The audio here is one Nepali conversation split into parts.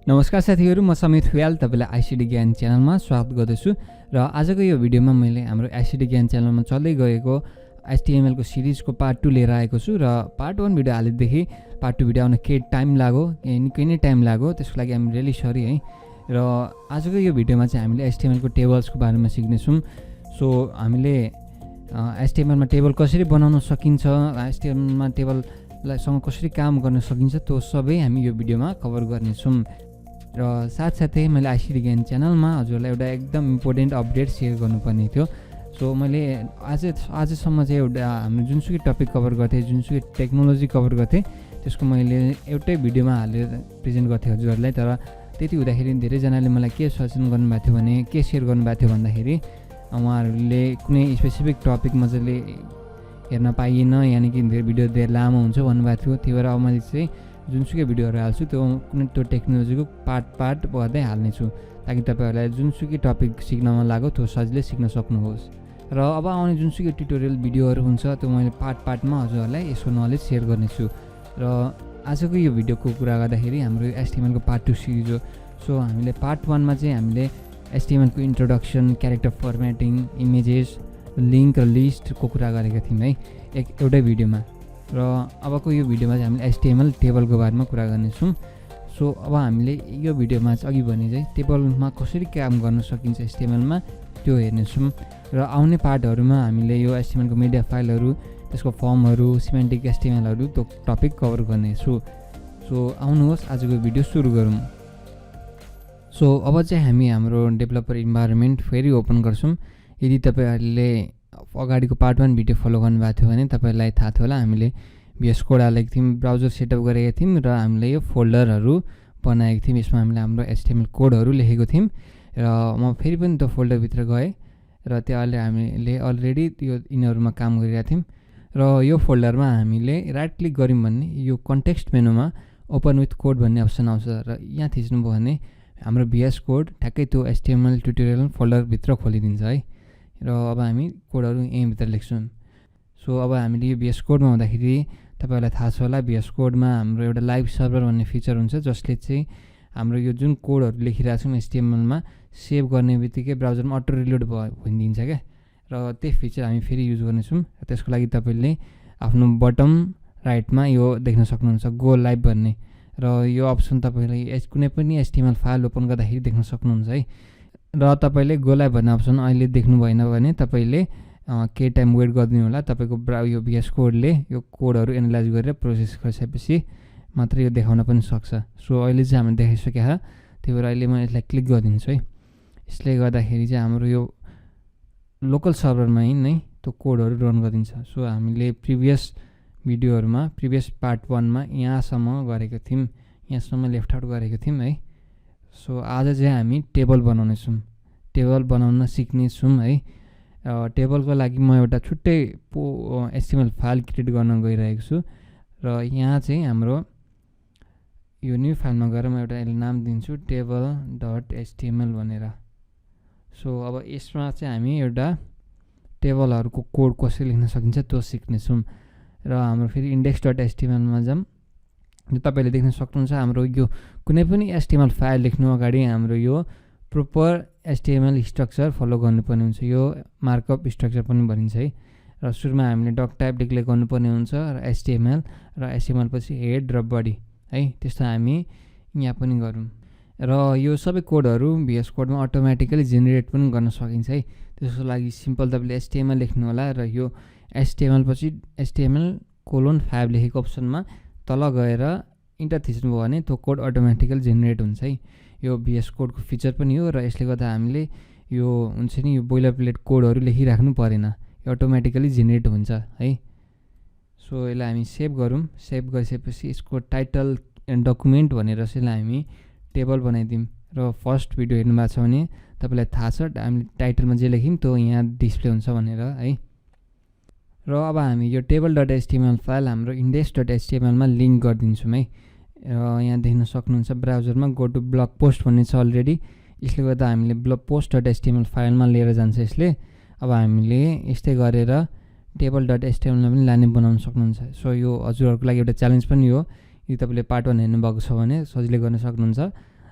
नमस्कार साथीहरू, म समीर खुयाल तपाईलाई आइसिडी ज्ञान च्यानलमा स्वागत गर्दछु। र आजको यो भिडियोमा मैले हाम्रो आइसिडी ज्ञान च्यानलमा चल्दै गएको HTML को सिरिजको पार्ट 2 लिएर आएको छु। र पार्ट 1 भिडियो हालेदेखि पार्ट 2 भिडियो आउन केही टाइम लाग्यो, निकै नै टाइम लाग्यो, त्यसको लागि हामी रियली सरी है। र आजको यो भिडियोमा चाहिँ हामीले HTML को टेबल्सको बारेमा सिक्नेछौँ। सो हामीले HTML मा टेबल कसरी बनाउन सकिन्छ, HTML मा टेबलसँग कसरी काम गर्न सकिन्छ, त्यो सबै हामी यो भिडियोमा कभर गर्नेछौँ। र साथसाथै मैले आइसिडी ज्ञान च्यानलमा हजुरलाई एउटा एकदम इम्पोर्टेन्ट अपडेट सेयर गर्नुपर्ने थियो। सो मैले आजसम्म चाहिँ एउटा हाम्रो जुनसुकै टपिक कभर गर्थेँ, जुनसुकै टेक्नोलोजी कभर गर्थेँ, त्यसको मैले एउटै भिडियोमा हालेर प्रेजेन्ट गर्थेँ हजुरहरूलाई। तर त्यति हुँदाखेरि धेरैजनाले मलाई के सजेसन गर्नुभएको थियो भने, के सेयर गर्नुभएको थियो भन्दाखेरि उहाँहरूले कुनै स्पेसिफिक टपिक मजाले हेर्न पाइएन, यानि कि भिडियो धेरै लामो हुन्छ भन्नुभएको थियो। त्यही भएर अब मैले चाहिँ जुनसुकै भिडियोहरू हाल्छु त्यो कुनै त्यो टेक्नोलोजीको पार्ट गर्दै हाल्नेछु, ताकि तपाईँहरूलाई जुनसुकै टपिक सिक्न मन लाग्यो त्यो सजिलै सिक्न सक्नुहोस्। र अब आउने जुनसुकै ट्युटोरियल भिडियोहरू हुन्छ त्यो मैले पार्टमा हजुरहरूलाई यसको नलेज सेयर गर्नेछु। र आजको यो भिडियोको कुरा गर्दाखेरि हाम्रो HTML को पार्ट 2 सिरिज हो। सो हामीले पार्ट 1 मा चाहिँ हामीले HTML को introduction, character formatting, images, link र लिस्टको कुरा गरेका थियौँ है एउटै भिडियोमा। र अबको यो भिडियोमा चाहिँ हामीले HTML टेबलको बारेमा कुरा गर्नेछौँ। सो अब हामीले यो भिडियोमा चाहिँ अघि भने चाहिँ टेबलमा कसरी काम गर्न सकिन्छ HTML मा त्यो हेर्नेछौँ। र आउने पार्टहरूमा हामीले यो HTML को मिडिया फाइलहरू, त्यसको फर्महरू, सिमेन्टिक HTMLहरू त्यो टपिक कभर गर्नेछु। सो आउनुहोस् आजको भिडियो सुरु गरौँ। सो अब चाहिँ हामी हाम्रो डेभलपर इन्भाइरोमेन्ट फेरि ओपन गर्छौँ। यदि तपाईँहरूले अगाडिको पार्ट 1 भिडियो फलो गर्नुभएको थियो भने तपाईँलाई थाहा थियो होला, हामीले VS कोड हालेको थियौँ, ब्राउजर सेटअप गरेका थियौँ र हामीले यो फोल्डरहरू बनाएको थियौँ। यसमा हामीले हाम्रो HTML कोडहरू लेखेको थियौँ। र म फेरि पनि त्यो फोल्डरभित्र गएँ र त्यहाँ हामीले अलरेडी यो यिनीहरूमा काम गरिरहेको थियौँ। र यो फोल्डरमा हामीले राइट क्लिक गऱ्यौँ भने यो कन्टेक्स्ट मेनुमा ओपन विथ कोड भन्ने अप्सन आउँछ। र यहाँ थिच्नुभयो भने हाम्रो VS कोड ठ्याक्कै त्यो HTML ट्युटोरियल फोल्डरभित्र खोलिदिन्छ है। र अब हामी कोडहरू यहीँभित्र लेख्छौँ। सो अब हामीले यो VS कोडमा हुँदाखेरि तपाईँहरूलाई थाहा छ होला, VS कोडमा हाम्रो एउटा लाइभ सर्भर भन्ने फिचर हुन्छ, जसले चाहिँ हाम्रो यो जुन कोडहरू लेखिरहेको छौँ HTML मा सेभ गर्ने बित्तिकै ब्राउजरमा अटो रिलोड भइदिन्छ क्या। र त्यही फिचर हामी फेरि युज गर्नेछौँ। र त्यसको लागि तपाईँले आफ्नो बटम राइटमा यो देख्न सक्नुहुन्छ, गो लाइभ भन्ने। र यो अप्सन तपाईँले कुनै पनि HTML फाइल ओपन गर्दाखेरि देख्न सक्नुहुन्छ है। र तपाईँले गो लाइभ भन्ने अप्सन अहिले देख्नु भएन भने तपाईँले केही टाइम वेट गरिदिनु होला। तपाईँको यो VS कोडले यो कोडहरू एनालाइज गरेर प्रोसेस गरिसकेपछि मात्र यो देखाउन पनि सक्छ। सो अहिले चाहिँ हामीले देखाइसकेका, त्यही भएर अहिले म यसलाई क्लिक गरिदिन्छु है। यसले गर्दाखेरि चाहिँ हाम्रो यो लोकल सर्भरमा नै त्यो कोडहरू रन गरिदिन्छ। सो हामीले प्रिभियस भिडियोहरूमा प्रिभियस पार्ट 1 मा यहाँसम्म गरेको थियौँ, यहाँसम्म लेफ्ट आउट गरेको थियौँ है। सो आज चाहिँ हामी टेबल बनाउनेछौँ, टेबल बनाउन सिक्नेछौँ है। टेबलको लागि म एउटा छुट्टै HTML फाइल क्रिएट गर्न गइरहेको छु। र यहाँ चाहिँ हाम्रो यो न्यू फाइलमा गएर म एउटा नाम दिन्छु table.html भनेर। सो अब यसमा चाहिँ हामी एउटा टेबलहरूको कोड कसरी लेख्न सकिन्छ त्यो सिक्नेछौँ। र हाम्रो फेरि index.html मा जाऊँ। तपाईँले देख्न सक्नुहुन्छ हाम्रो यो कुनै पनि HTML फाइल लेख्नु अगाडि हाम्रो यो प्रोपर HTML स्ट्रक्चर फलो गर्नुपर्ने हुन्छ। यो मार्कअप स्ट्रक्चर पनि भनिन्छ है। र सुरुमा हामीले डक टाइप डिक्लेयर गर्नुपर्ने हुन्छ र HTML र HTML पछि हेड र बडी है। त्यस्तो हामी यहाँ पनि गरौँ। र यो सबै कोडहरू VS कोडमा अटोमेटिकली जेनेरेट पनि गर्न सकिन्छ है। त्यसको लागि सिम्पल तपाईँले HTML लेख्नु होला र यो HTML पछि HTML:5 लेखेको अप्सनमा तल गएर इन्टर थिच्नुभयो भने त्यो कोड अटोमेटिकली जेनेरेट हुन्छ है। यो VS कोडको फिचर पनि हो। र यसले गर्दा हामीले यो हुन्छ नि यो बोइलर प्लेट कोडहरू लेखिराख्नु परेन, यो अटोमेटिकली जेनेरेट हुन्छ है। सो यसलाई हामी सेभ गरौँ। सेभ गरिसकेपछि यसको टाइटल डकुमेन्ट भनेर यसलाई हामी टेबल बनाइदिउँ। र फर्स्ट भिडियो हेर्नु भएको छ भने तपाईँलाई थाहा छ हामीले टाइटलमा जे लेख्यौँ त्यो यहाँ डिस्प्ले हुन्छ भनेर है। र अब हामी यो table.html फाइल हाम्रो index.html मा लिङ्क गरिदिन्छौँ है। र यहाँ देख्न सक्नुहुन्छ ब्राउजरमा गो टु ब्लग पोस्ट भन्ने छ अलरेडी। यसले गर्दा हामीले ब्लग पोस्ट.html फाइलमा लिएर जान्छ यसले। अब हामीले यस्तै गरेर table.html मा पनि लाने बनाउन सक्नुहुन्छ। सो यो हजुरहरूको लागि एउटा च्यालेन्ज पनि हो। यदि तपाईँले पार्ट 1 हेर्नुभएको छ भने सजिलै गर्न सक्नुहुन्छ।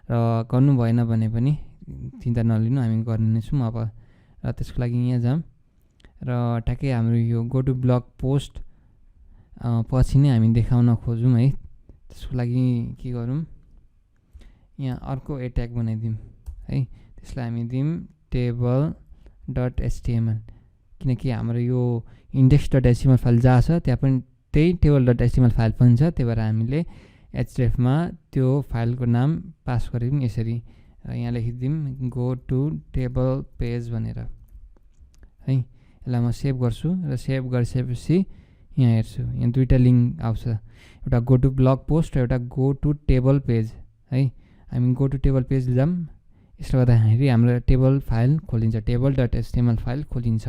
र गर्नु भएन भने पनि चिन्ता नलिनु, हामी गर्ने नै छौँ अब। र त्यसको लागि यहाँ जाऊँ र ठ्याक्कै हाम्रो यो गो टु ब्लग पोस्ट पछि नै हामी देखाउन खोजौँ है। त्यसको लागि के गरौँ, यहाँ अर्को ए ट्याग बनाइदिउँ है। त्यसलाई हामी दिउँ table.html, किनकि हाम्रो यो index.html फाइल जहाँ छ त्यहाँ पनि त्यही table.html फाइल पनि छ। त्यही भएर हामीले hrefमा त्यो फाइलको नाम पास गरिदिउँ यसरी। यहाँ लेखिदिउँ go to table page भनेर है। यसलाई म सेभ गर्छु र सेभ गरिसकेपछि यहाँ हेर्छु, यहाँ दुईवटा लिङ्क आउँछ, एउटा गो टु ब्लग पोस्ट र एउटा गो टु टेबल पेज है। हामी गो टु टेबल पेज जाऊँ। यसले गर्दाखेरि हाम्रो टेबल फाइल खोलिन्छ, table.html फाइल खोलिन्छ।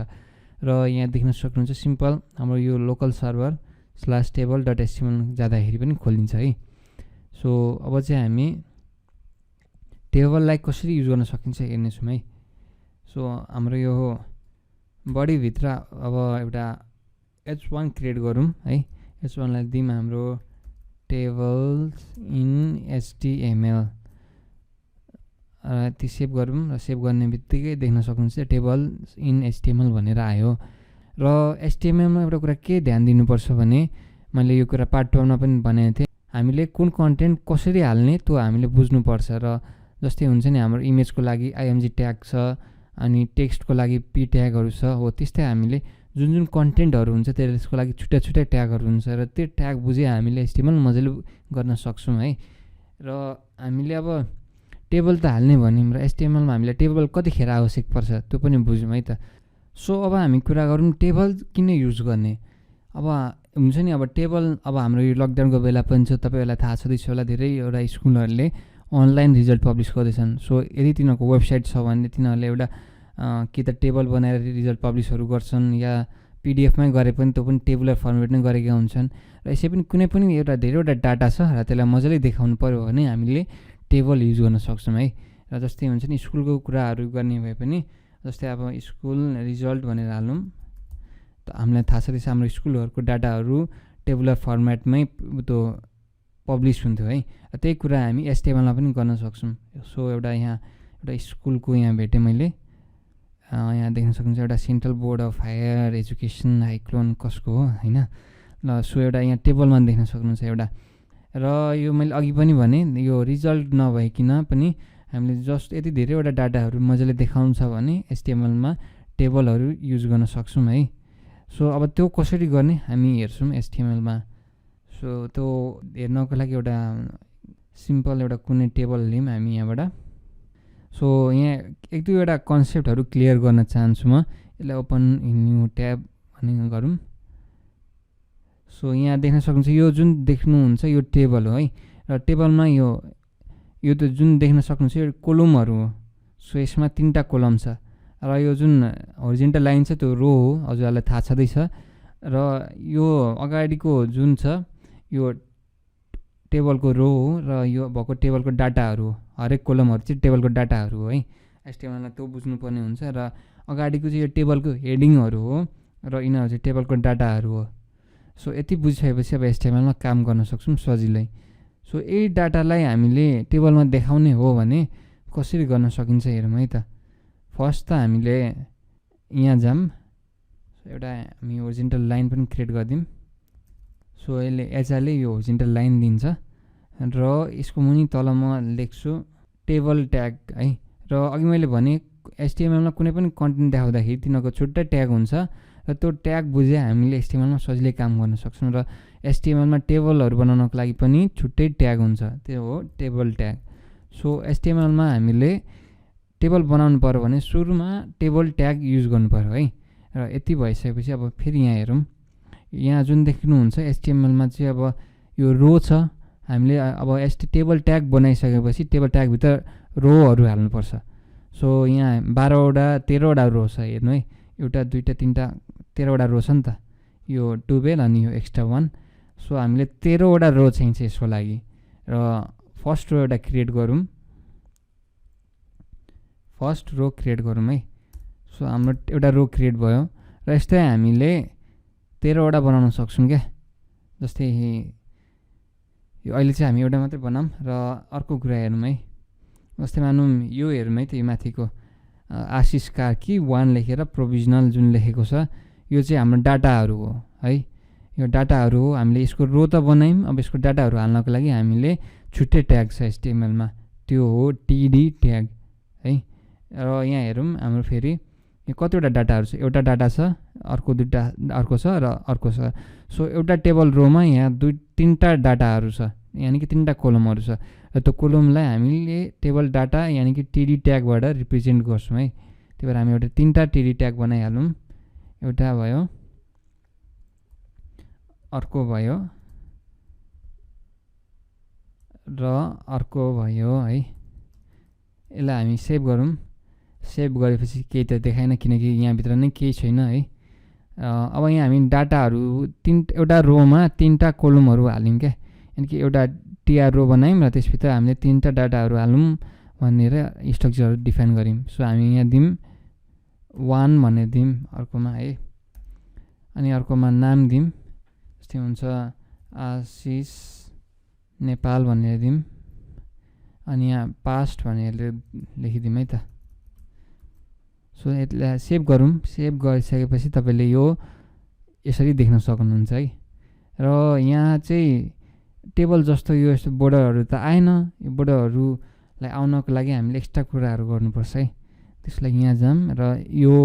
र यहाँ देख्न सक्नुहुन्छ सिम्पल हाम्रो यो लोकल सर्भर /table.html जाँदाखेरि पनि खोलिन्छ है। सो अब चाहिँ हामी टेबललाई कसरी युज गर्न सकिन्छ हेर्नेछौँ है। सो हाम्रो यो बडीभित्र अब एउटा h1 क्रिएट गरौँ है। h1लाई दिउँ हाम्रो tables in html, त्यो सेभ गरौँ र सेभ गर्ने बित्तिकै देख्न सक्नुहुन्छ टेबल्स इन html भनेर आयो। र htmlमा एउटा कुरा के ध्यान दिनुपर्छ भने, मैले यो कुरा पार्ट 2 मा पनि भनेको थिएँ, हामीले कुन कन्टेन्ट कसरी हाल्ने त्यो हामीले बुझ्नुपर्छ। र जस्तै हुन्छ नि हाम्रो इमेजको लागि img ट्याग छ, अनि टेक्स्टको लागि p ट्यागहरू छ, हो त्यस्तै हामीले जुन जुन कन्टेन्टहरू हुन्छ त्यसको लागि छुट्टा छुट्टै ट्यागहरू हुन्छ र त्यो ट्याग बुझे हामीले html मजाले गर्न सक्छौँ है। र हामीले अब टेबल त हाल्ने भन्यौँ र htmlमा हामीलाई टेबल कतिखेर आवश्यक पर्छ त्यो पनि बुझौँ है त। सो अब हामी कुरा गरौँ टेबल किन युज गर्ने। अब हुन्छ नि अब टेबल, अब हाम्रो यो लकडाउनको बेला पनि छ, तपाईँहरूलाई थाहा छँदैछ होला धेरैवटा स्कुलहरूले अनलाइन रिजल्ट पब्लिस गर्दैछन्। सो यदि तिनीहरूको वेबसाइट छ भने तिनीहरूले एउटा कि त टेबल बनाएर रिजल्ट पब्लिसहरू गर्छन्, या पिडिएफमै गरे पनि त्यो पनि टेबुलर फर्मेट नै गरेका हुन्छन्। र यसै पनि कुनै पनि एउटा धेरैवटा डाटा छ र त्यसलाई मजाले देखाउनु पऱ्यो भने हामीले टेबल युज गर्न सक्छौँ है। र जस्तै हुन्छ नि स्कुलको कुराहरू गर्ने भए पनि, जस्तै अब स्कुल रिजल्ट भनेर हालौँ, त हामीलाई थाहा छ त्यसो हाम्रो स्कुलहरूको डाटाहरू टेबुलर फर्मेटमै त्यो पब्लिस हुन्थ्यो है। त्यही कुरा हामी htmlमा पनि गर्न सक्छौँ। सो एउटा यहाँ एउटा स्कुलको यहाँ भेटेँ मैले, यहाँ देख्न सक्नुहुन्छ एउटा central board of higher education हाइक्लोन कसको हो होइन। ल सो एउटा यहाँ टेबलमा देख्न सक्नुहुन्छ एउटा। र यो मैले अघि पनि भने यो रिजल्ट नभइकन पनि हामीले जस्ट यति धेरैवटा डाटाहरू मजाले देखाउनु छ भने htmlमा टेबलहरू युज गर्न सक्छौँ है। सो अब त्यो कसरी गर्ने हामी हेर्छौँ htmlमा। सो त्यो हेर्नको लागि एउटा सिम्पल एउटा कुनै टेबल लिउँ हामी यहाँबाट। सो यहाँ एक दुईवटा कन्सेप्टहरू क्लियर गर्न चाहन्छु म। यसलाई ओपन न्यू ट्याब भन्ने गरौँ। सो यहाँ देख्न सक्नुहुन्छ यो जुन देख्नुहुन्छ यो टेबल हो है। र टेबलमा यो त जुन देख्न सक्नुहुन्छ यो कोलमहरू हो। सो यसमा 3टा कोलम छ र यो जुन होरिजेन्टल लाइन छ त्यो रो हो, हजुरहरूलाई थाहा छँदैछ। र यो अगाडिको जुन छ यो टेबलको रो हो र यो भएको टेबलको डाटाहरू हो। हरेक कोलमहरू चाहिँ टेबलको डाटाहरू हो है। htmlमा त्यो बुझ्नुपर्ने हुन्छ। र अगाडिको चाहिँ यो टेबलको हेडिङहरू हो र यिनीहरू चाहिँ टेबलको डाटाहरू हो। सो यति बुझिसकेपछि अब htmlमा काम गर्न सक्छौँ सजिलै। सो यही डाटालाई हामीले टेबलमा देखाउने हो भने कसरी गर्न सकिन्छ हेरौँ है त। फर्स्ट त हामीले यहाँ जाऊँ, एउटा हामी होरिजेन्टल लाइन पनि क्रिएट गरिदिउँ। सो यसले एचआरले यो होरिजेन्टल लाइन दिन्छ र यसको मुनि तल म लेख्छु टेबल ट्याग है। र अघि मैले भने htmlमा कुनै पनि कन्टेन्ट देखाउँदाखेरि तिनीहरूको छुट्टै ट्याग हुन्छ र त्यो ट्याग बुझे हामीले htmlमा सजिलै काम गर्न सक्छौँ। र htmlमा टेबलहरू बनाउनको लागि पनि छुट्टै ट्याग हुन्छ, त्यो हो टेबल ट्याग। सो htmlमा हामीले टेबल बनाउनु पर्यो भने सुरुमा टेबल ट्याग युज गर्नु पर्यो है। र यति भइसकेपछि अब फेरि यहाँ हेरौँ, यहाँ जुन देख्नुहुन्छ htmlमा चाहिँ अब यो रो छ। हामीले अब टेबल ट्याग बनाइसकेपछि टेबल ट्यागभित्र रोहरू हाल्नुपर्छ। सो यहाँ 12वटा 13वटा रो छ हेर्नु है, एउटा दुईवटा तिनवटा 13वटा रो छ नि त, यो 12 अनि यो एक्स्ट्रा 1। सो हामीले 13वटा रो चाहिन्छ यसको लागि। र फर्स्ट रो एउटा क्रिएट गरौँ, फर्स्ट रो क्रिएट गरौँ है। सो हाम्रो एउटा रो क्रिएट भयो र यस्तै हामीले 13वटा बनाउन सक्छौँ क्या। जस्तै यो अहिले चाहिँ हामी एउटा मात्रै बनाऊँ। र अर्को कुरा हेरौँ है, जस्तै मानौँ यो हेरौँ है त, यो माथिको आशिष कार्की 1 लेखेर प्रोभिजनल जुन लेखेको छ यो चाहिँ हाम्रो डाटाहरू हो है। यो डाटाहरू हो, हामीले यसको रो त बनायौँ। अब यसको डाटाहरू हाल्नको लागि हामीले छुट्टै ट्याग छ HTML-मा, त्यो हो TD ट्याग है। र यहाँ हेरौँ हाम्रो फेरि यो कतिवटा डाटाहरू छ, एउटा डाटा छ, अर्को दुईवटा अर्को छ र अर्को छ। सो एउटा टेबल रोमा यहाँ 3टा डाटाहरू छ, यानि कि 3टा कोलमहरू छ र त्यो कोलमलाई हामीले टेबल डाटा यानि कि TD ट्यागबाट रिप्रेजेन्ट गर्छौँ है। त्यही भएर हामी एउटा 3टा TD ट्याग बनाइहालौँ। एउटा भयो, अर्को भयो र अर्को भयो है। यसलाई हामी सेभ गरौँ। सेभ गरेपछि केही त देखाएन किनकि यहाँभित्र नै केही छैन है। अब यहाँ हामी डाटाहरू एउटा रोमा 3टा कोलमहरू हाल्यौँ क्या, यानि कि एउटा TR रो बनायौँ र त्यसभित्र हामीले 3टा डाटाहरू हालौँ भनेर स्ट्रक्चरहरू डिफाइन गऱ्यौँ। सो हामी यहाँ दिउँ 1 भनेर दिउँ अर्कोमा है, अनि अर्कोमा नाम दिउँ, जस्तै हुन्छ आशिष नेपाल भनेर दिउँ, अनि यहाँ पास्ट भनेर लेखिदिउँ है त। सो यसलाई सेभ गरौँ। सेभ गरिसकेपछि तपाईँले यो यसरी देख्न सक्नुहुन्छ है। र यहाँ चाहिँ टेबल जस्तो यो यस्तो बोर्डरहरू त आएन। यो बोर्डरहरूलाई आउनको लागि हामीले एक्स्ट्रा कुराहरू गर्नुपर्छ है। त्यसलाई यहाँ जाऊँ र यो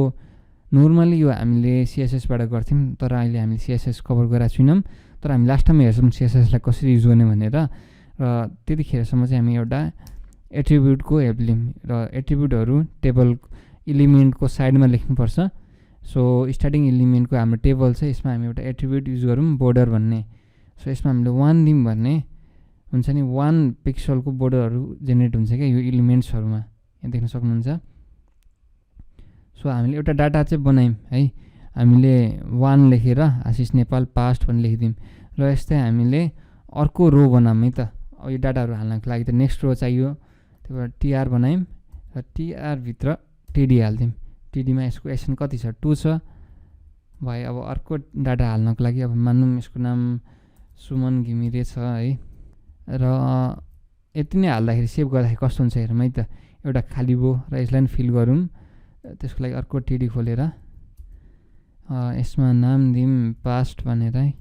नर्मली यो हामीले CSSबाट गर्थ्यौँ, तर अहिले हामीले CSS कभर गरेको छैनौँ। तर हामी लास्ट टाइम हेर्छौँ CSSलाई कसरी युज गर्ने भनेर, र त्यतिखेरसम्म चाहिँ हामी एउटा एट्रिब्युटको हेल्प लियौँ र एट्रिब्युटहरू टेबल इलिमेन्टको साइडमा लेख्नुपर्छ। सो स्टार्टिङ इलिमेन्टको हाम्रो टेबल छ, यसमा हामी एउटा एट्रिब्युट युज गरौँ बोर्डर भन्ने। सो यसमा हामीले 1 दिउँ भन्ने हुन्छ नि, 1 पिक्सलको बोर्डरहरू जेनेरेट हुन्छ क्या यो इलिमेन्ट्सहरूमा, यहाँ देख्न सक्नुहुन्छ। सो हामीले एउटा डाटा चाहिँ बनायौँ है। हामीले 1 लेखेर आशिष नेपाल पास्ट भनेर लेखिदिउँ र यस्तै हामीले अर्को रो बनाऊँ है त। अब यो डाटाहरू हाल्नको लागि त नेक्स्ट रो चाहियो, त्यही भएर TR बनायौँ र TR भित्र TD हालिदिउँ। TDमा यसको SN कति छ, 2 छ भयो। अब अर्को डाटा हाल्नको लागि अब मानौँ यसको नाम सुमन घिमिरे छ है, र यति नै हाल्दाखेरि सेभ गर्दाखेरि कस्तो हुन्छ हेरौँ है त। एउटा खाली भयो र यसलाई पनि फिल गरौँ। त्यसको लागि अर्को TD खोलेर यसमा नाम दिउँ पास्ट भनेर है।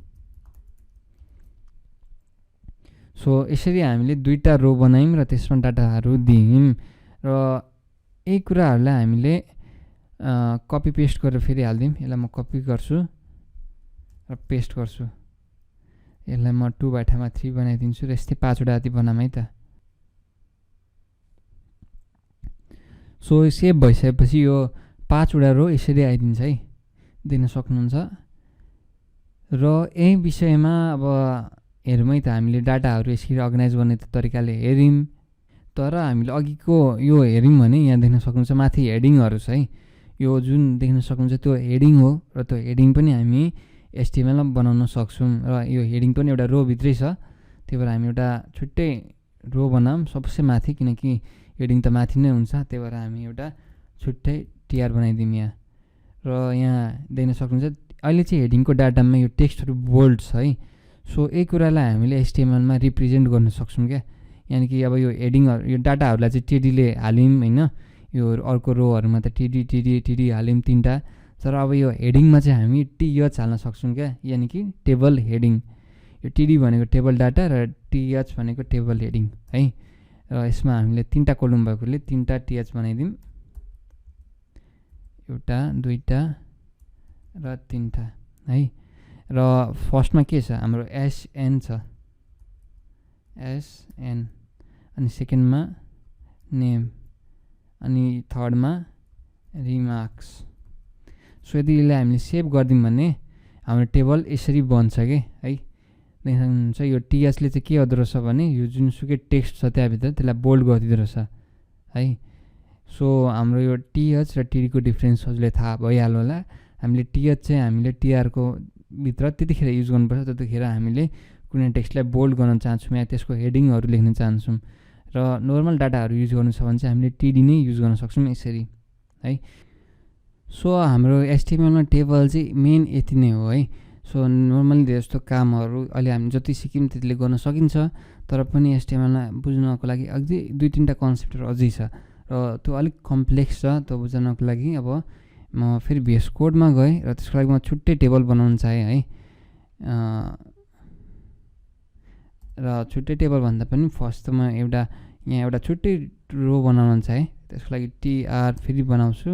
सो यसरी हामीले 2टा रो बनायौँ र त्यसमा डाटाहरू दियौँ र यही कुराहरूलाई हामीले कपी पेस्ट गरेर फेरि हालिदिउँ। यसलाई म कपी गर्छु र पेस्ट गर्छु। यसलाई म 2 बाइ ठाउँमा 3 बनाइदिन्छु र यस्तै 5वटा जति बनाऊँ है त। सो सेभ भइसकेपछि यो 5वटा रो यसरी आइदिन्छ है, देख्न सक्नुहुन्छ। र यही विषयमा अब हेरौँ है त, हामीले डाटाहरू यसरी अर्गनाइज गर्ने तरिकाले हेऱ्यौँ। तर हामीले अघिको यो हेऱ्यौँ भने यहाँ देख्न सक्नुहुन्छ माथि हेडिङहरू छ है। यो जुन देख्न सक्नुहुन्छ त्यो हेडिङ हो र त्यो हेडिङ पनि हामी HTML-मा बनाउन सक्छौँ र यो हेडिङ पनि एउटा रो भित्रै छ। त्यही भएर हामी एउटा छुट्टै रो बनाऊँ सबसे माथि, किनकि हेडिङ त माथि नै हुन्छ। त्यही भएर हामी एउटा छुट्टै TR बनाइदिउँ यहाँ। र यहाँ देख्न सक्नुहुन्छ अहिले चाहिँ हेडिङको डाटामा यो टेक्स्टहरू बोल्ड छ है। सो यही कुरालाई हामीले HTML-मा रिप्रेजेन्ट गर्न सक्छौँ क्या, यानि कि अब यो हेडिङहरू यो डाटाहरूलाई चाहिँ TD-ले हाल्यौँ होइन, यो अर्को रोहरूमा त TD हाल्यौँ 3टा। तर अब यो हेडिङमा चाहिँ हामी TH हाल्न सक्छौँ क्या, यानि कि टेबल हेडिङ। यो TD भनेको टेबल डाटा र TH भनेको टेबल हेडिङ है। र यसमा हामीले 3टा कोलम भएकोले 3टा TH बनाइदिउँ, एउटा 2टा र 3टा है। र फर्स्टमा के छ हाम्रो SN छ, SN, अनि सेकेन्डमा नेम, अनि थर्डमा रिमार्क्स। सो यदि यसलाई हामीले सेभ गरिदिउँ भने हाम्रो टेबल यसरी बन्छ कि है। देख्नुहुन्छ यो TH-ले चाहिँ के गर्दो रहेछ भने यो जुनसुकै टेक्स्ट छ त्यहाँभित्र त्यसलाई बोल्ड गरिदिँदो रहेछ है। सो हाम्रो यो TH र TD को डिफ्रेन्स हजुरलाई थाहा भइहाल्यो होला। हामीले TH चाहिँ हामीले TR-को भित्र त्यतिखेर युज गर्नुपर्छ जतिखेर हामीले कुनै टेक्स्टलाई बोल्ड गर्न चाहन्छौँ या त्यसको हेडिङहरू लेख्न चाहन्छौँ। र नर्मल डाटाहरू युज गर्नु छ भने चाहिँ हामीले TD नै युज गर्न सक्छौँ यसरी है। सो हाम्रो HTML-मा टेबल चाहिँ मेन यति नै हो है। सो नर्मली धेरै जस्तो कामहरू अहिले हामी जति सिक्यौँ त्यतिले गर्न सकिन्छ, तर पनि HTML-मा बुझ्नको लागि अझै 2-3टा कन्सेप्टहरू अझै छ र त्यो अलिक कम्प्लेक्स छ। त्यो बुझ्नको लागि अब म फेरि VS कोडमा गएँ र त्यसको लागि म छुट्टै टेबल बनाउन चाहेँ है। र छुट्टै टेबल भन्दा पनि फर्स्ट त म यहाँ एउटा छुट्टै रो बनाउन चाहेँ। त्यसको लागि TR फेरि बनाउँछु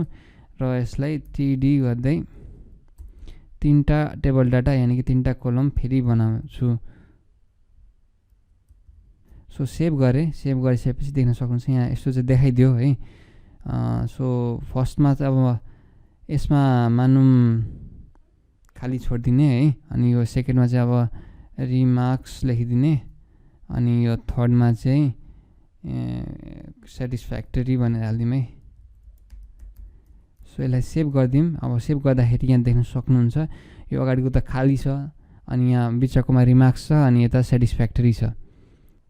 र यसलाई TD गर्दै 3टा टेबल डाटा यानि कि 3टा कोलम फेरि बनाउँछु। सो सेभ गरिसकेपछि देख्न सक्नुहुन्छ यहाँ यस्तो चाहिँ देखाइदियो है। सो फर्स्टमा चाहिँ अब यसमा मानौँ खाली छोडिदिने है, अनि यो सेकेन्डमा चाहिँ अब रिमार्क्स लेखिदिने, अनि यो थर्डमा चाहिँ सेटिस्फ्याक्टरी भनेर हालिदिउँ है। सो यसलाई सेभ गरिदिउँ। अब सेभ गर्दाखेरि यहाँ देख्न सक्नुहुन्छ यो अगाडिको त खाली छ, अनि यहाँ बिचकोमा रिमार्क्स छ, अनि यता सेटिस्फ्याक्टरी छ।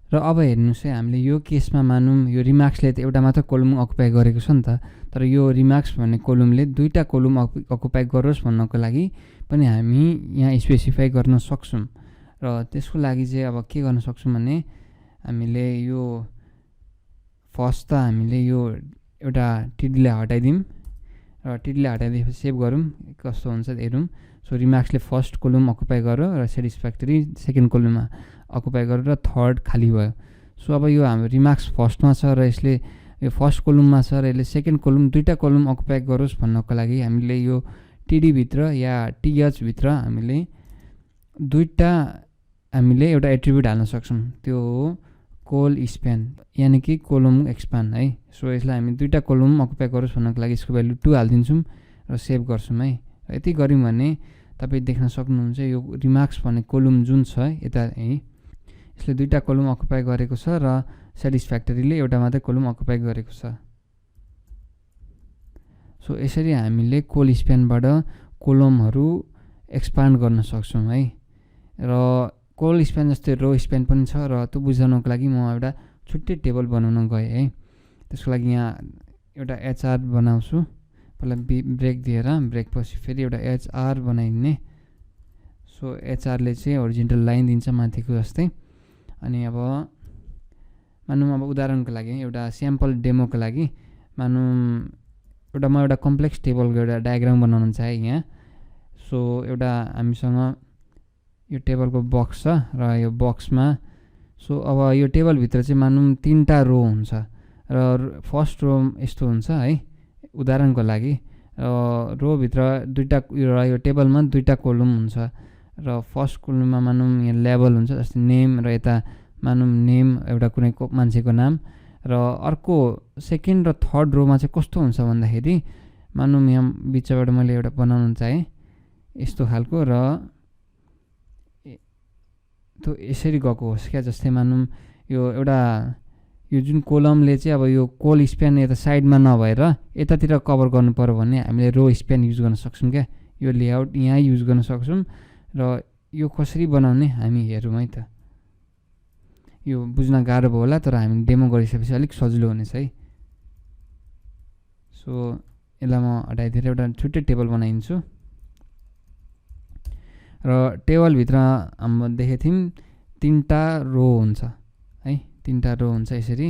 र अब हेर्नुहोस् है, हामीले यो केसमा मानौँ यो रिमार्क्सले त एउटा मात्र कोलम अकुपाई गरेको छ नि त, तर यो रिमार्क्स भन्ने कोलमले 2टा कोलम अकुपाई गरोस् भन्नको लागि पनि हामी यहाँ स्पेसिफाई गर्न सक्छौँ। र त्यसको लागि चाहिँ अब के गर्न सक्छौँ भने हामीले यो फर्स्ट त हामीले यो एउटा TD-लाई हटाइदिउँ र TD-लाई हटाइदिएपछि सेभ गरौँ कस्तो हुन्छ हेरौँ। सो रिमार्क्सले फर्स्ट कोलम अकुपाई गर्यो र सेटिस्फ्याक्टरी सेकेन्ड कोलममा अकुपाई गरेर र थर्ड खाली भयो। सो अब यो हाम्रो रिमार्क्स फर्स्टमा छ र यसले यो फर्स्ट कोलममा छ र यसले सेकेन्ड कोलम 2टा कोलम अकुपाई गरोस् भन्नको लागि हामीले यो TD भित्र या TH भित्र हामीले एउटा एट्रिब्युट हाल्न सक्छौँ। त्यो हो कोल स्प्यान यानि कि कोलम एक्सपान्ड है। सो यसलाई हामी 2टा कोलम अकुपाई गरोस् भन्नको लागि यसको भ्यालु 2 हालिदिन्छौँ र सेभ गर्छौँ है। र यति गऱ्यौँ भने तपाईँ देख्न सक्नुहुन्छ यो रिमार्क्स भन्ने कोलम जुन छ यता है, यसले 2टा कोलम अकुपाई गरेको छ र सेटिस्फ्याक्टरीले एउटा मात्रै कोलम अकुपाई गरेको छ। सो यसरी हामीले कोल स्प्यानबाट कोलमहरू एक्सपान्ड गर्न सक्छौँ है। र कोल स्प्यान जस्तै रो स्प्यान पनि छ र त्यो बुझाउनको लागि म एउटा छुट्टै टेबल बनाउन गएँ है। त्यसको लागि यहाँ एउटा HR बनाउँछु, पहिला ब्रेक दिएर ब्रेकपछि फेरि एउटा HR बनाइदिने। सो HRले चाहिँ होरिजेन्टल लाइन दिन्छ माथिको जस्तै। अनि अब मानौँ अब उदाहरणको लागि एउटा स्याम्पल डेमोको लागि मानौँ म एउटा कम्प्लेक्स टेबलको एउटा डायग्राम बनाउन चाहेँ यहाँ। सो एउटा हामीसँग यो टेबलको बक्स छ र यो बक्समा सो अब यो टेबलभित्र चाहिँ मानौँ 3टा रो हुन्छ र फर्स्ट रो यस्तो हुन्छ है उदाहरणको लागि। रोभित्र 2टा र यो टेबलमा 2टा कोलम हुन्छ र फर्स्ट कोलममा मानौँ यहाँ लेभल हुन्छ जस्तै नेम र यता मानौँ नेम एउटा कुनै मान्छेको नाम, र अर्को सेकेन्ड र थर्ड रोमा चाहिँ कस्तो हुन्छ भन्दाखेरि मानौँ यहाँ बिचबाट मैले एउटा बनाउन चाहेँ यस्तो खालको र त्यो यसरी गएको होस् क्या। जस्तै मानौँ यो जुन कोलमले चाहिँ अब यो कोल स्प्यान यता साइडमा नभएर यतातिर कभर गर्नु पऱ्यो भने हामीले रो स्प्यान युज गर्न सक्छौँ क्या। यो लेआउट यहाँ युज गर्न सक्छौँ र यो कसरी बनाउने हामी हेरौँ है त। यो बुझ्न गाह्रो भयो होला, तर हामी डेमो गरिसकेपछि अलिक सजिलो हुनेछ है। सो यसलाई म हटाइदिएर एउटा छुट्टै टेबल बनाइदिन्छु र टेबलभित्र हाम्रो देखेको थियौँ 3टा रो हुन्छ है, 3टा रो हुन्छ यसरी,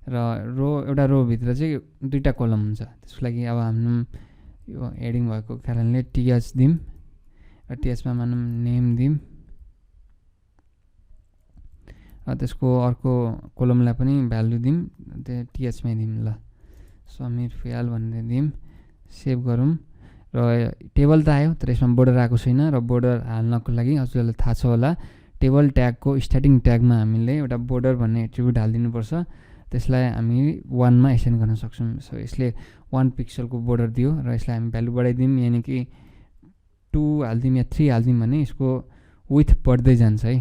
र एउटा रोभित्र चाहिँ 2टा कोलम हुन्छ। त्यसको लागि अब हामी यो हेडिङ भएको कारणले TH दिउँ र THमा मानौँ नेम दिउँ र त्यसको अर्को कोलमलाई पनि भ्यालु दिउँ, त्यो THमै दिउँ ल, समीर फयाल भनेर दिउँ। सेभ गरौँ र टेबल त आयो तर यसमा बोर्डर आएको छैन र बोर्डर हाल्नको लागि हजुरलाई थाहा छ होला टेबल ट्यागको स्टार्टिङ ट्यागमा हामीले एउटा बोर्डर भन्ने एट्रिब्युट हालिदिनुपर्छ। त्यसलाई हामी 1मा एसेन्ड गर्न सक्छौँ। सो यसले 1 पिक्सलको बोर्डर दियो र यसलाई हामी भ्यालु बढाइदिउँ यानि कि 2 हालिदिउँ या 3 हालिदिउँ भने यसको विथ बढ्दै जान्छ है।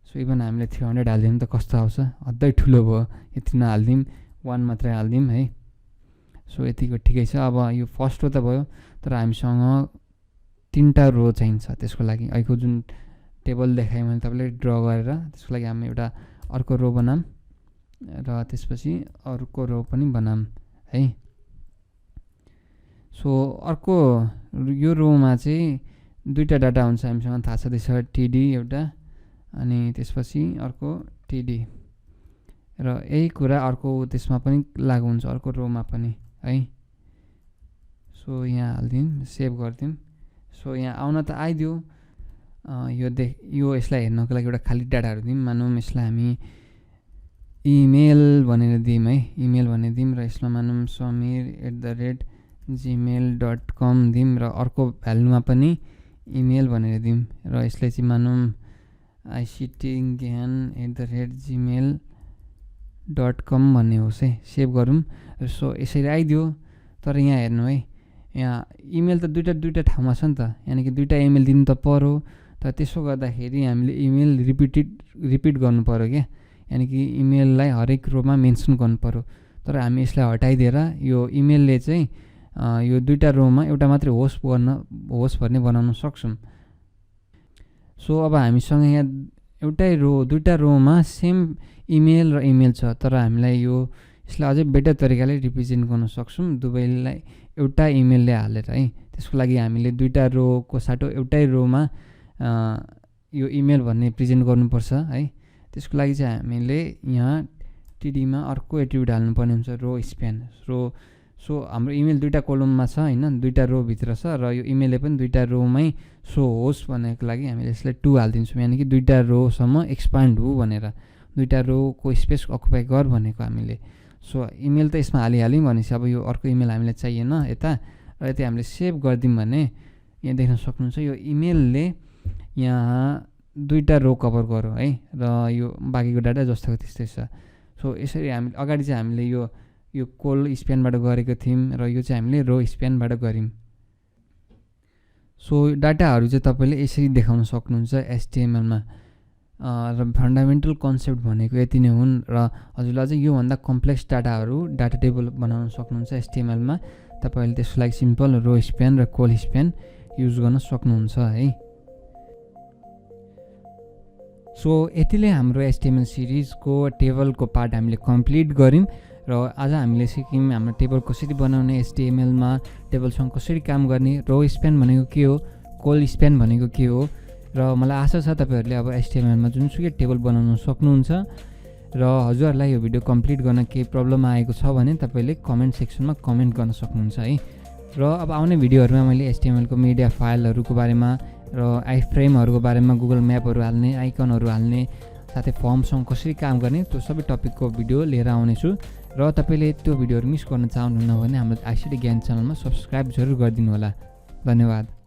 सो इभन हामीले 300 हालिदिउँ त कस्तो आउँछ, अझै ठुलो भयो, यति नहालिदिउँ 1 मात्रै हालिदिउँ है। सो यतिको ठिकै छ। अब यो फर्स्ट रो त भयो, तर हामीसँग 3टा रो चाहिन्छ। त्यसको लागि अहिलेको जुन टेबल देखाएँ मैले तपाईँलाई ड्र गरेर त्यसको लागि हामी एउटा अर्को रो बनाऊँ र त्यसपछि अर्को रो पनि बनाऊँ है। सो अर्को यो रोमा चाहिँ दुईवटा डाटा हुन्छ हामीसँग थाहा छँदैछ, टिडी एउटा अनि त्यसपछि अर्को टिडी, र यही कुरा अर्को त्यसमा पनि लागु हुन्छ, अर्को रोमा पनि है। सो यहाँ हालिदिउँ, सेभ गरिदिउँ। सो यहाँ आउन त आइदियो, यो यसलाई हेर्नको लागि एउटा खाली डाटाहरू दिउँ। मानौँ यसलाई हामी इमेल भनेर दिउँ है, इमेल भनेर दिउँ र यसमा मानौँ samir@gmail.com दिउँ र अर्को भ्यालुमा पनि इमेल भनेर दिउँ र यसलाई चाहिँ मानौँ ictgyan@gmail.com भन्ने होस् है, सेभ गरौँ। सो यसरी आइदियो। तर यहाँ हेर्नु है, यहाँ इमेल त दुईवटा ठाउँमा छ नि त, यानि कि दुईवटा इमेल दिनु त पर्यो। तर त्यसो गर्दाखेरि हामीले इमेल रिपिट गर्नु पर्यो क्या, यानि कि इमेललाई हरेक रोमा मेन्सन गर्नु पर्यो। तर हामी यसलाई हटाइदिएर यो इमेलले चाहिँ यो दुईवटा रोमा एउटा मात्रै होस्ट भन्ने बनाउन सक्छौँ। सो अब हामीसँग यहाँ दुईवटा रोमा सेम इमेल र इमेल छ, तर हामीलाई यसलाई अझै बेटर तरिकाले रिप्रेजेन्ट गर्न सक्छौँ, दुवैलाई एउटा इमेलले हालेर है। त्यसको लागि हामीले दुईवटा रोको साटो एउटै रोमा यो इमेल भन्ने प्रेजेन्ट गर्नुपर्छ है। त्यसको लागि चाहिँ हामीले यहाँ टिडीमा अर्को एट्रिब्युट हाल्नुपर्ने हुन्छ, रो स्प्यान। सो हाम्रो इमेल दुईवटा कोलममा छ होइन, दुईवटा रो भित्र छ र यो इमेलले पनि दुईवटा रोमै सो होस् भन्नको लागि हामीले यसलाई 2 हालिदिन्छौँ, यानि कि दुईवटा रोसम्म एक्सपान्ड हो भनेर, दुईवटा रोको स्पेस अकुपाई गर भनेको हामीले। सो इमेल त यसमा हालिहाल्यौँ भनेपछि अब यो अर्को इमेल हामीलाई चाहिएन यता, र यता हामीले सेभ गरिदिउँ भने यहाँ देख्न सक्नुहुन्छ यो इमेलले यहाँ दुईवटा रो कभर गर्यो है, र यो बाँकीको डाटा जस्तोको त्यस्तै छ। सो यसरी हामी अगाडि चाहिँ हामीले यो कोल स्प्यानबाट गरेको थियौँ र यो चाहिँ हामीले रो स्प्यानबाट गऱ्यौँ। सो डाटाहरू चाहिँ तपाईँले यसरी देखाउन सक्नुहुन्छ HTML-मा। र फन्डामेन्टल कन्सेप्ट भनेको यति नै हुन्, र हजुरलाई अझै योभन्दा कम्प्लेक्स डाटा टेबल बनाउन सक्नुहुन्छ HTML-मा। तपाईँले त्यसको लागि सिम्पल रो स्प्यान र कोल स्प्यान युज गर्न सक्नुहुन्छ है। सो यतिले हाम्रो HTML सिरिजको टेबलको पार्ट हामीले कम्प्लिट गऱ्यौँ, र आज हामीले सिक्यौँ हाम्रो टेबल कसरी बनाउने, HTML-मा टेबलसँग कसरी काम गर्ने, रो स्प्यान भनेको के हो, कोल स्प्यान भनेको के हो। र मलाई आशा छ तपाईँहरूले अब HTML-मा जुनसुकै टेबल बनाउन सक्नुहुन्छ। र हजुरहरूलाई यो भिडियो कम्प्लिट गर्न केही प्रब्लम आएको छ भने तपाईँले कमेन्ट सेक्सनमा कमेन्ट गर्न सक्नुहुन्छ है। र अब आउने भिडियोहरूमा मैले HTML-को मिडिया फाइलहरूको बारेमा र आइफ्रेमहरूको बारेमा, गुगल म्यापहरू हाल्ने, आइकनहरू हाल्ने, साथै फर्मसँग कसरी काम गर्ने, त्यो सबै टपिकको भिडियो लिएर आउनेछु। र तपाईँले त्यो भिडियोहरू मिस गर्न चाहनुहुन्न भने हाम्रो आइसिटी ज्ञान च्यानलमा सब्सक्राइब जरुर गरिदिनु होला। धन्यवाद।